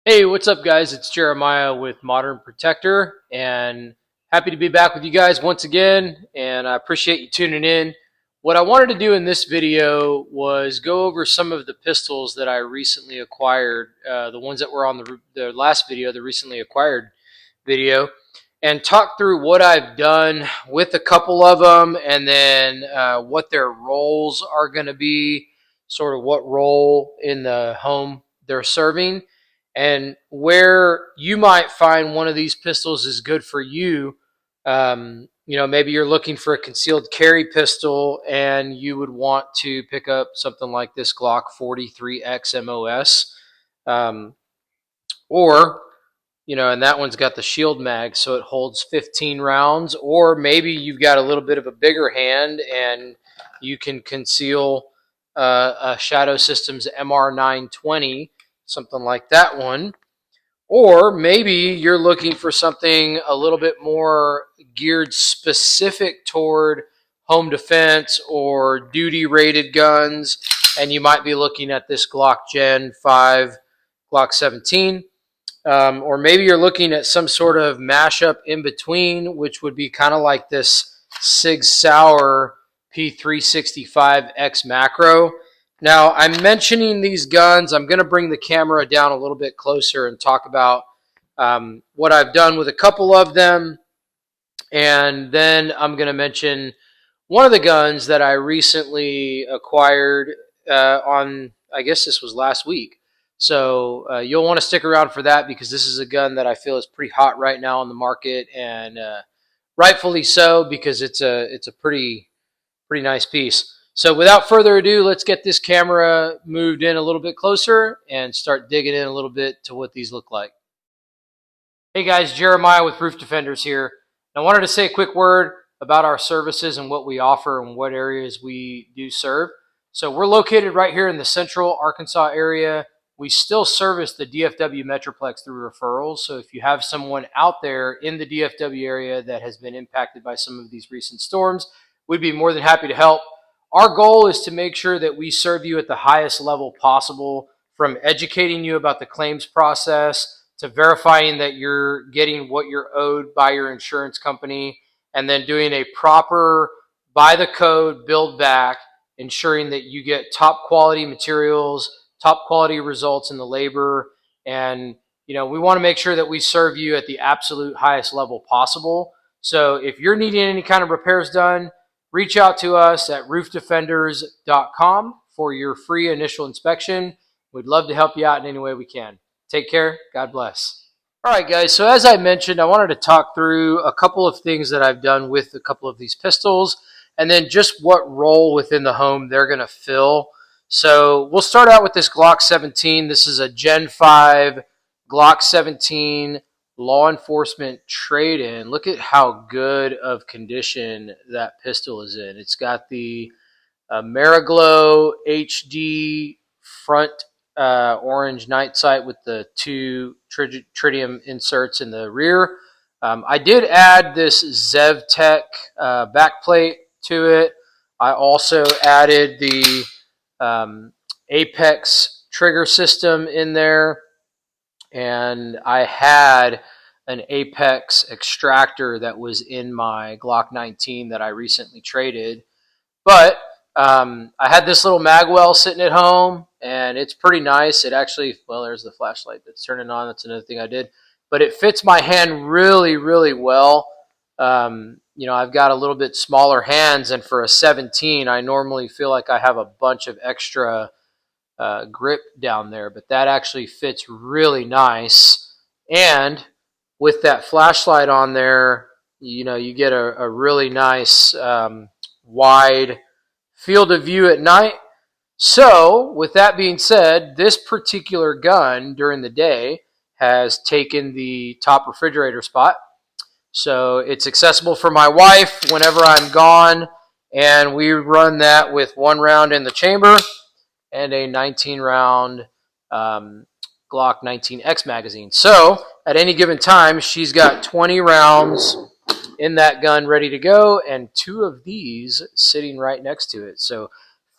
Hey, what's up, guys? It's Jeremiah with Modern Protector, and happy to be back with you guys once again. And I appreciate you tuning in. What I wanted to do in this video was go over some of the pistols that I recently acquired, the ones that were on the last video, the recently acquired video, and talk through what I've done with a couple of them, and then what their roles are going to be, sort of what role in the home they're serving and where you might find one of these pistols is good for you. Maybe you're looking for a concealed carry pistol and you would want to pick up something like this Glock 43X MOS. Um, and that one's got the shield mag, so it holds 15 rounds. Or maybe you've got a little bit of a bigger hand and you can conceal a Shadow Systems MR920, something like that one. Or maybe you're looking for something a little bit more geared specific toward home defense or duty rated guns, and you might be looking at this Glock Gen 5, Glock 17. Or maybe you're looking at some sort of mashup in between, which would be kind of like this Sig Sauer P365X macro. Now, I'm mentioning these guns. I'm going to bring the camera down a little bit closer and talk about what I've done with a couple of them. And then I'm going to mention one of the guns that I recently acquired I guess this was last week. So you'll want to stick around for that because this is a gun that I feel is pretty hot right now on the market, and rightfully so because it's a pretty nice piece. So without further ado, let's get this camera moved in a little bit closer and start digging in a little bit to what these look like. Hey guys, Jeremiah with Roof Defenders here. I wanted to say a quick word about our services and what we offer and what areas we do serve. So we're located right here in the central Arkansas area. We still service the DFW Metroplex through referrals. So if you have someone out there in the DFW area that has been impacted by some of these recent storms, we'd be more than happy to help. Our goal is to make sure that we serve you at the highest level possible, from educating you about the claims process to verifying that you're getting what you're owed by your insurance company, and then doing a proper by the code build back, ensuring that you get top quality materials, top quality results in the labor. And we want to make sure that we serve you at the absolute highest level possible. So if you're needing any kind of repairs done, reach out to us at roofdefenders.com for your free initial inspection. We'd love to help you out in any way we can. Take care. God bless. All right, guys. So as I mentioned, I wanted to talk through a couple of things that I've done with a couple of these pistols, and then just what role within the home they're going to fill. So we'll start out with this Glock 17. This is a Gen 5 Glock 17 law enforcement trade-in. Look at how good of condition that pistol is in. It's got the Mariglow HD front orange night sight with the two tritium inserts in the rear. I did add this ZevTech backplate to it. I also added the Apex trigger system in there, and I had an Apex extractor that was in my Glock 19 that I recently traded. But I had this little magwell sitting at home, and it's pretty nice. It actually, well, there's the flashlight that's turning on. That's another thing I did. But it fits my hand really, really well. I've got a little bit smaller hands, and for a 17, I normally feel like I have a bunch of extra grip down there. But that actually fits really nice. And with that flashlight on there, you get a really nice wide field of view at night. So with that being said, this particular gun during the day has taken the top refrigerator spot. So it's accessible for my wife whenever I'm gone, and we run that with 1 round in the chamber and a 19 round Glock 19X magazine. So at any given time, she's got 20 rounds in that gun ready to go, and 2 of these sitting right next to it. So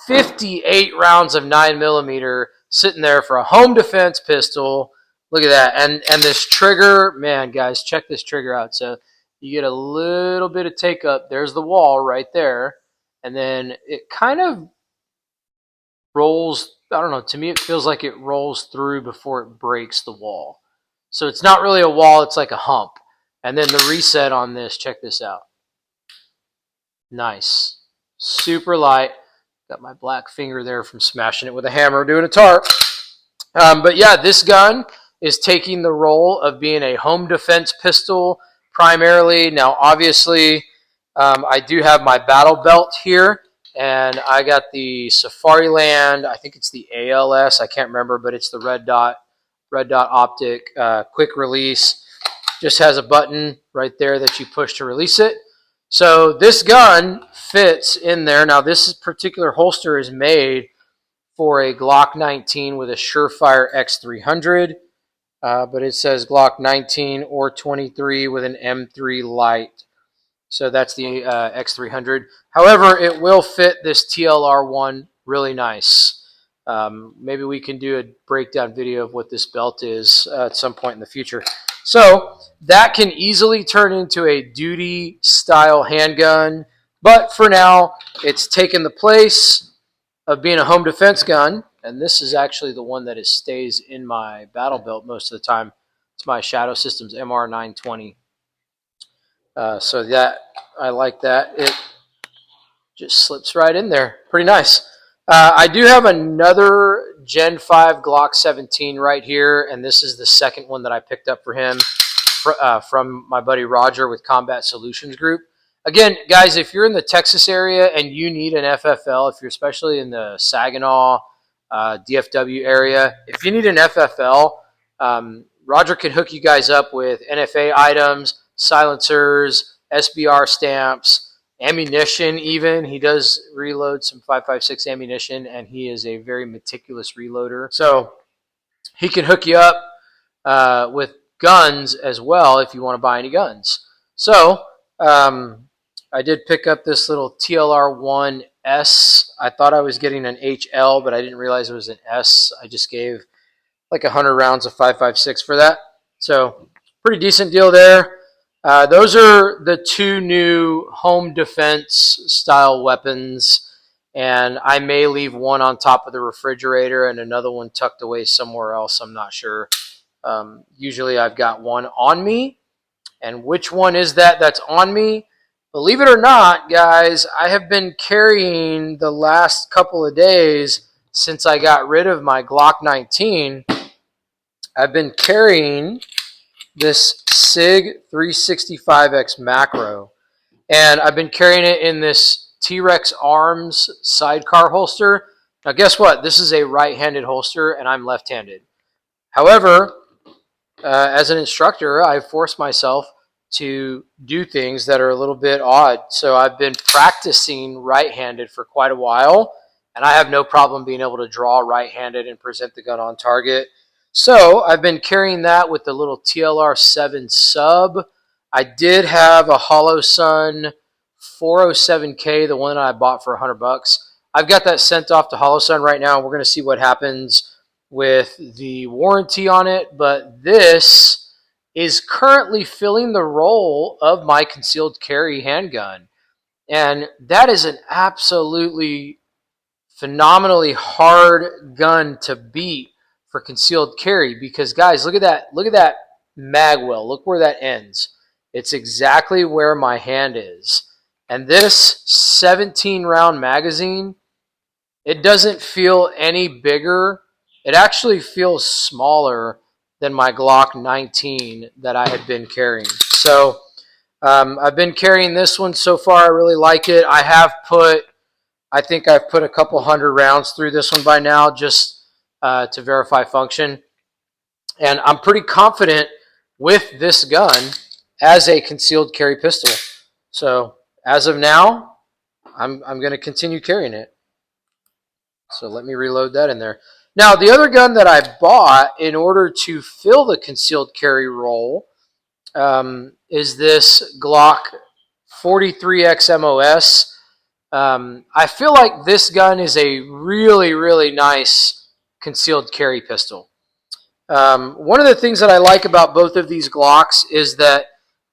58 rounds of 9mm sitting there for a home defense pistol Look at that. And this trigger, man, guys, check this trigger out. So you get a little bit of take up. There's the wall right there. And then it kind of rolls, I don't know, to me it feels like it rolls through before it breaks the wall. So it's not really a wall, it's like a hump. And then the reset on this, check this out. Nice. Super light. Got my black finger there from smashing it with a hammer doing a tarp. But yeah, this gun is taking the role of being a home defense pistol primarily. Now, obviously, I do have my battle belt here, and I got the Safariland. I think it's the ALS. I can't remember, but it's the red dot optic, quick release. Just has a button right there that you push to release it. So this gun fits in there. Now, this particular holster is made for a Glock 19 with a Surefire X300, but it says Glock 19 or 23 with an M3 light. So that's the X300. However, it will fit this TLR1 really nice. Maybe we can do a breakdown video of what this belt is at some point in the future. So that can easily turn into a duty style handgun, but for now, it's taken the place of being a home defense gun, and this is actually the one that stays in my battle belt most of the time. It's my Shadow Systems MR920. So that, I like that. It just slips right in there. Pretty nice. I do have another Gen 5 Glock 17 right here, and this is the second one that I picked up for him from my buddy Roger with Combat Solutions Group. Again, guys, if you're in the Texas area and you need an FFL, if you're especially in the Saginaw, DFW area, if you need an FFL, Roger can hook you guys up with NFA items, silencers, SBR stamps, ammunition even. He does reload some 5.56 ammunition, and he is a very meticulous reloader. So he can hook you up with guns as well if you want to buy any guns. So I did pick up this little TLR1S. I thought I was getting an HL, but I didn't realize it was an S. I just gave like 100 rounds of 5.56 for that. So pretty decent deal there. Those are the two new home defense style weapons, and I may leave one on top of the refrigerator and another one tucked away somewhere else. I'm not sure. Usually I've got one on me, and which one is that that's on me? Believe it or not, guys, I have been carrying the last couple of days since I got rid of my Glock 19. I've been carrying this SIG 365X macro, and I've been carrying it in this T-Rex Arms sidecar holster. Now guess what? This is a right-handed holster, and I'm left-handed. However, as an instructor, I force myself to do things that are a little bit odd. So I've been practicing right-handed for quite a while, and I have no problem being able to draw right-handed and present the gun on target. So I've been carrying that with the little TLR7 sub. I did have a HoloSun 407K, the one that I bought for $100. I've got that sent off to HoloSun right now. We're going to see what happens with the warranty on it, but this is currently filling the role of my concealed carry handgun. And that is an absolutely phenomenally hard gun to beat for concealed carry, because guys, look at that mag well. Look where that ends. It's exactly where my hand is. And this 17 round magazine, it doesn't feel any bigger. It actually feels smaller than my Glock 19 that I had been carrying. So I've been carrying this one so far. I really like it. I think I've put a couple hundred rounds through this one by now, just to verify function. And I'm pretty confident with this gun as a concealed carry pistol. So as of now, I'm going to continue carrying it. So let me reload that in there. Now, the other gun that I bought in order to fill the concealed carry role is this Glock 43X MOS. I feel like this gun is a really, really nice concealed carry pistol. One of the things that I like about both of these Glocks is that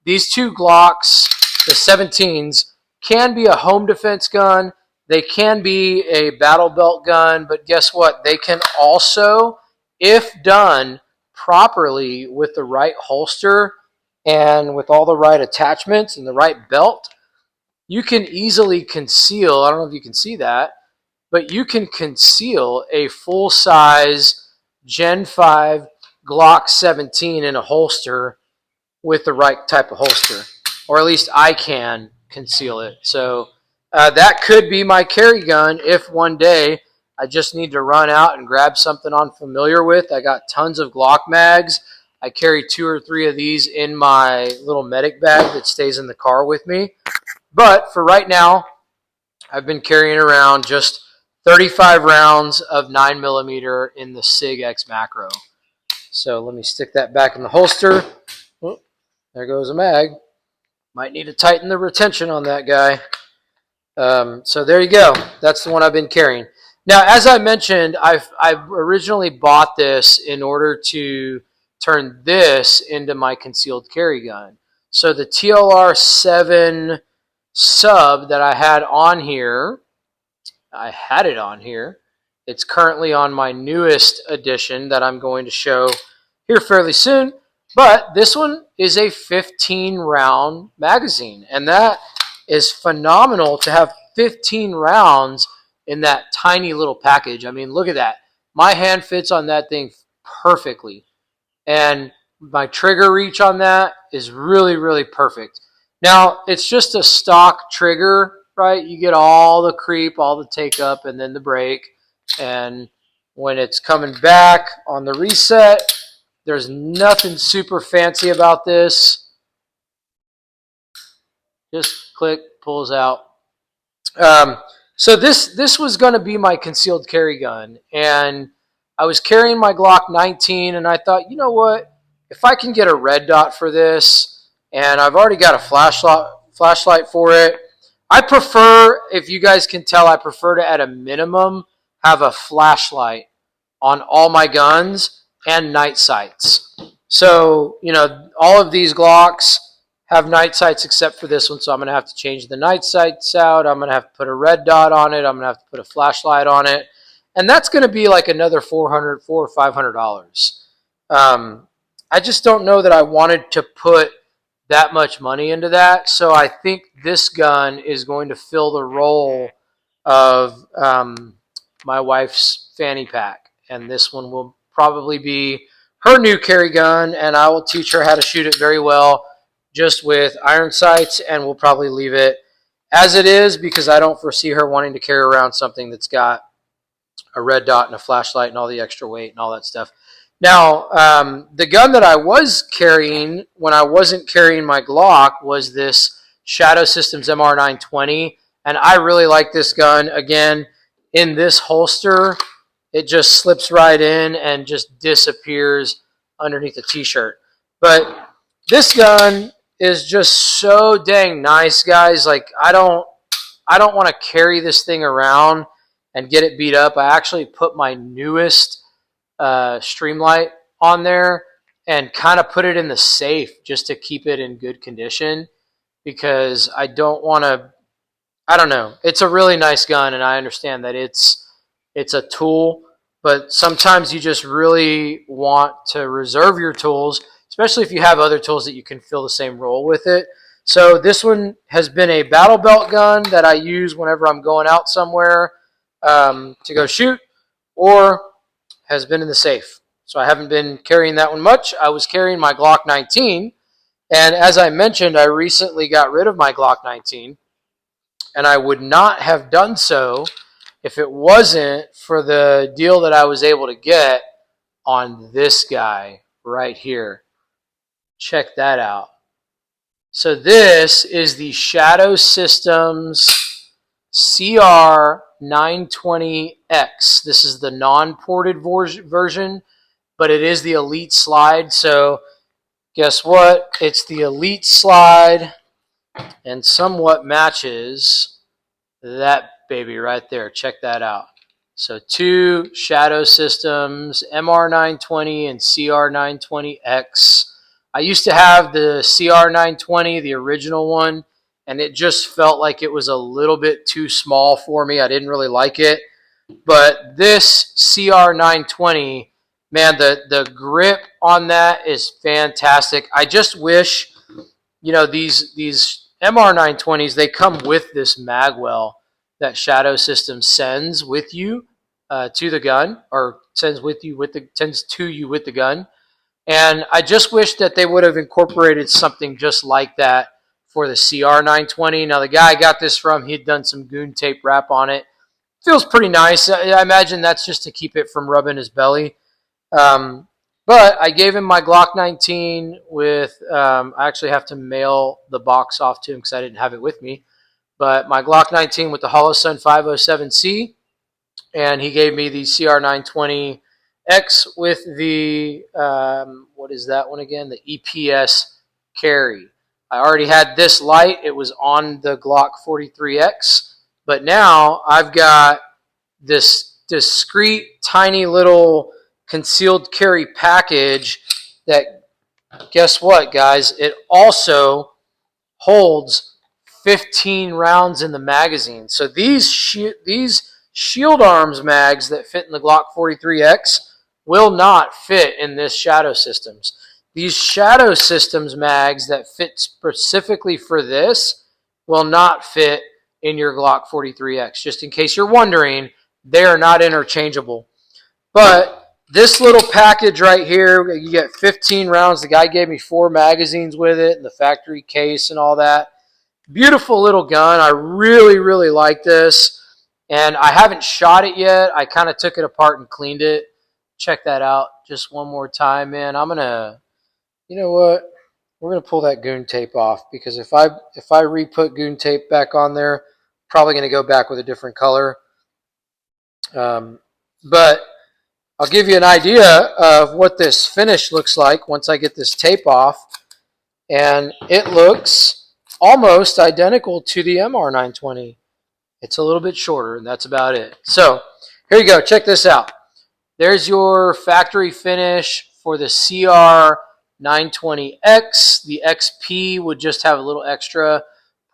these two Glocks, the 17s, can be a home defense gun. They can be a battle belt gun, but guess what? They can also, if done properly with the right holster and with all the right attachments and the right belt, you can easily conceal, I don't know if you can see that, but you can conceal a full-size Gen 5 Glock 17 in a holster with the right type of holster. Or at least I can conceal it. So that could be my carry gun if one day I just need to run out and grab something I'm familiar with. I got tons of Glock mags. I carry 2 or 3 of these in my little medic bag that stays in the car with me. But for right now, I've been carrying around just 35 rounds of 9mm in the SIG X macro. So let me stick that back in the holster. Oh, there goes a mag. Might need to tighten the retention on that guy. So there you go. That's the one I've been carrying. Now, as I mentioned, I originally bought this in order to turn this into my concealed carry gun. So the TLR 7 sub that I had on here, I had it on here. It's currently on my newest edition that I'm going to show here fairly soon. But this one is a 15-round magazine, and that is phenomenal to have 15 rounds in that tiny little package. I mean, look at that. My hand fits on that thing perfectly, and my trigger reach on that is really, really perfect. Now, it's just a stock trigger, right? You get all the creep, all the take up, and then the break. And when it's coming back on the reset, there's nothing super fancy about this. Just click, pulls out. So this was going to be my concealed carry gun, and I was carrying my Glock 19, and I thought, you know what? If I can get a red dot for this, and I've already got a flashlight for it, I prefer, if you guys can tell, I prefer to at a minimum have a flashlight on all my guns and night sights. So, you know, all of these Glocks have night sights except for this one, so I'm going to have to change the night sights out. I'm going to have to put a red dot on it. I'm going to have to put a flashlight on it. And that's going to be like another $400 or $500. I just don't know that I wanted to put that much money into that. So I think this gun is going to fill the role of my wife's fanny pack. And this one will probably be her new carry gun, and I will teach her how to shoot it very well just with iron sights, and we'll probably leave it as it is because I don't foresee her wanting to carry around something that's got a red dot and a flashlight and all the extra weight and all that stuff. Now, the gun that I was carrying when I wasn't carrying my Glock was this Shadow Systems MR920, and I really like this gun. Again, in this holster, it just slips right in and just disappears underneath the t-shirt. But this gun is just so dang nice, guys. Like, I don't want to carry this thing around and get it beat up. I actually put my newest Streamlight on there and kind of put it in the safe just to keep it in good condition because I don't want to, I don't know. It's a really nice gun, and I understand that it's a tool, but sometimes you just really want to reserve your tools, especially if you have other tools that you can fill the same role with it. So this one has been a battle belt gun that I use whenever I'm going out somewhere to go shoot, or has been in the safe. So I haven't been carrying that one much. I was carrying my Glock 19, and as I mentioned, I recently got rid of my Glock 19, and I would not have done so if it wasn't for the deal that I was able to get on this guy right here. Check that out. So this is the Shadow Systems CR920X. This is the non-ported version, but it is the Elite slide. So guess what? It's the Elite slide and somewhat matches that baby right there. Check that out. So 2 Shadow Systems, MR920 and CR920X. I used to have the CR920, the original one, and it just felt like it was a little bit too small for me. I didn't really like it. But this CR920, man, the grip on that is fantastic. I just wish, these MR920s, they come with this magwell that Shadow System sends with you to the gun, or sends to you with the gun. And I just wish that they would have incorporated something just like that for the CR920. Now, the guy I got this from, he'd done some goon tape wrap on it. Feels pretty nice. I imagine that's just to keep it from rubbing his belly. But I gave him my Glock 19 with, I actually have to mail the box off to him because I didn't have it with me. But my Glock 19 with the Holosun 507C, and he gave me the CR920X with the, what is that one again? The EPS carry. I already had this light. It was on the Glock 43X. But now I've got this discreet, tiny little concealed carry package that, guess what, guys? It also holds 15 rounds in the magazine. So these shield arms mags that fit in the Glock 43X will not fit in this Shadow Systems. These Shadow Systems mags that fit specifically for this will not fit in your Glock 43X. Just in case you're wondering, they are not interchangeable. But this little package right here, you get 15 rounds. The guy gave me 4 magazines with it and the factory case and all that. Beautiful little gun. I really, really like this. And I haven't shot it yet. I kind of took it apart and cleaned it. Check that out just one more time, man. I'm going to, you know what? We're going to pull that goon tape off, because if I re-put goon tape back on there, probably going to go back with a different color. But I'll give you an idea of what this finish looks like once I get this tape off. And it looks almost identical to the MR920. It's a little bit shorter, and that's about it. So here you go. Check this out. There's your factory finish for the CR920X. The XP would just have a little extra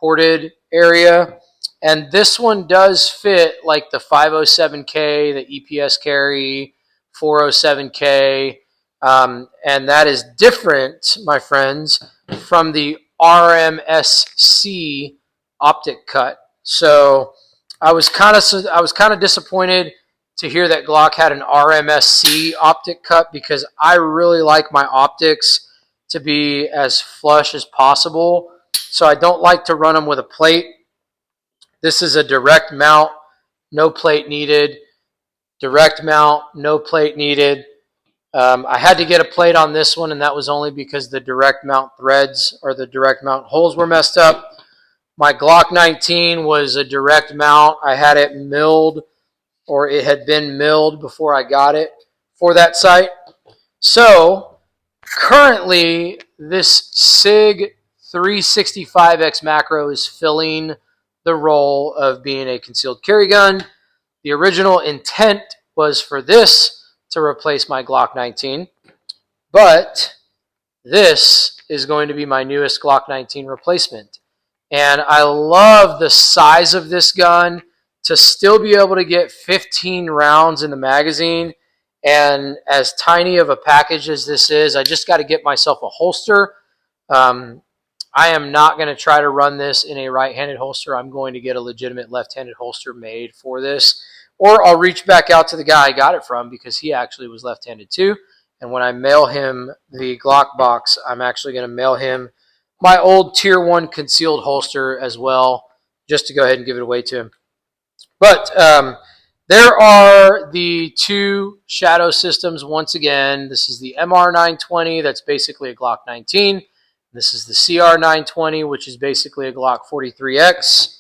ported area. And this one does fit like the 507K, the EPS carry, 407K. And that is different, my friends, from the RMSC optic cut. So I was kind of disappointed to hear that Glock had an RMSC optic cut, because I really like my optics to be as flush as possible. So I don't like to run them with a plate. This is a direct mount, no plate needed. Direct mount, no plate needed. I had to get a plate on this one, and that was only because the direct mount threads or the direct mount holes were messed up. My Glock 19 was a direct mount. I had it milled, or it had been milled before I got it for that site. So currently, this SIG 365X macro is filling the role of being a concealed carry gun. The original intent was for this to replace my Glock 19, but this is going to be my newest Glock 19 replacement. And I love the size of this gun, to still be able to get 15 rounds in the magazine. And as tiny of a package as this is, I just got to get myself a holster. I am not going to try to run this in a right-handed holster. I'm going to get a legitimate left-handed holster made for this. Or I'll reach back out to the guy I got it from, because he actually was left-handed too. And when I mail him the Glock box, I'm actually going to mail him my old Tier 1 concealed holster as well, just to go ahead and give it away to him. But there are the 2 Shadow Systems once again. This is the MR920, that's basically a Glock 19. This is the CR920, which is basically a Glock 43X.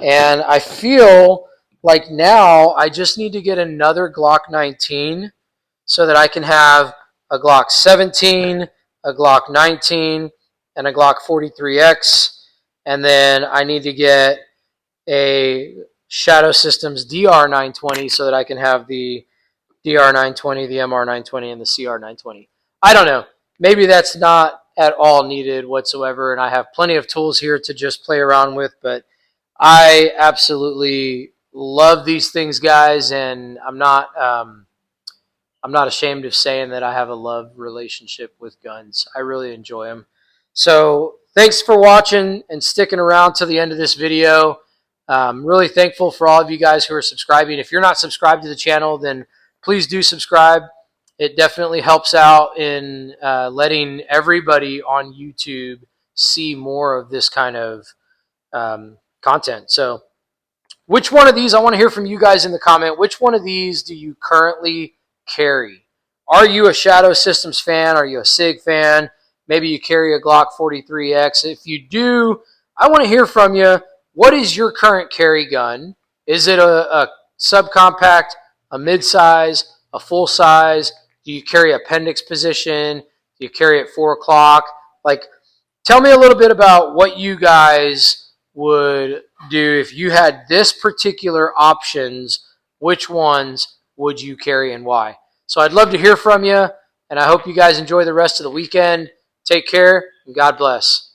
And I feel like now I just need to get another Glock 19 so that I can have a Glock 17, a Glock 19, and a Glock 43X. And then I need to get a Shadow Systems DR920 so that I can have the DR920, the MR920, and the CR920. I don't know. Maybe that's not at all needed whatsoever, and I have plenty of tools here to just play around with, but I absolutely love these things, guys, and I'm not ashamed of saying that I have a love relationship with guns. I really enjoy them. So thanks for watching and sticking around to the end of this video. I'm really thankful for all of you guys who are subscribing. If you're not subscribed to the channel, then please do subscribe. It definitely helps out in letting everybody on YouTube see more of this kind of content. So which one of these, I want to hear from you guys in the comment, which one of these do you currently carry? Are you a Shadow Systems fan? Are you a SIG fan? Maybe you carry a Glock 43X. If you do, I want to hear from you. What is your current carry gun? Is it a subcompact, a mid-size, a full-size? Do you carry appendix position? Do you carry it 4 o'clock? Like, tell me a little bit about what you guys would do if you had this particular options. Which ones would you carry and why? So I'd love to hear from you, and I hope you guys enjoy the rest of the weekend. Take care, and God bless.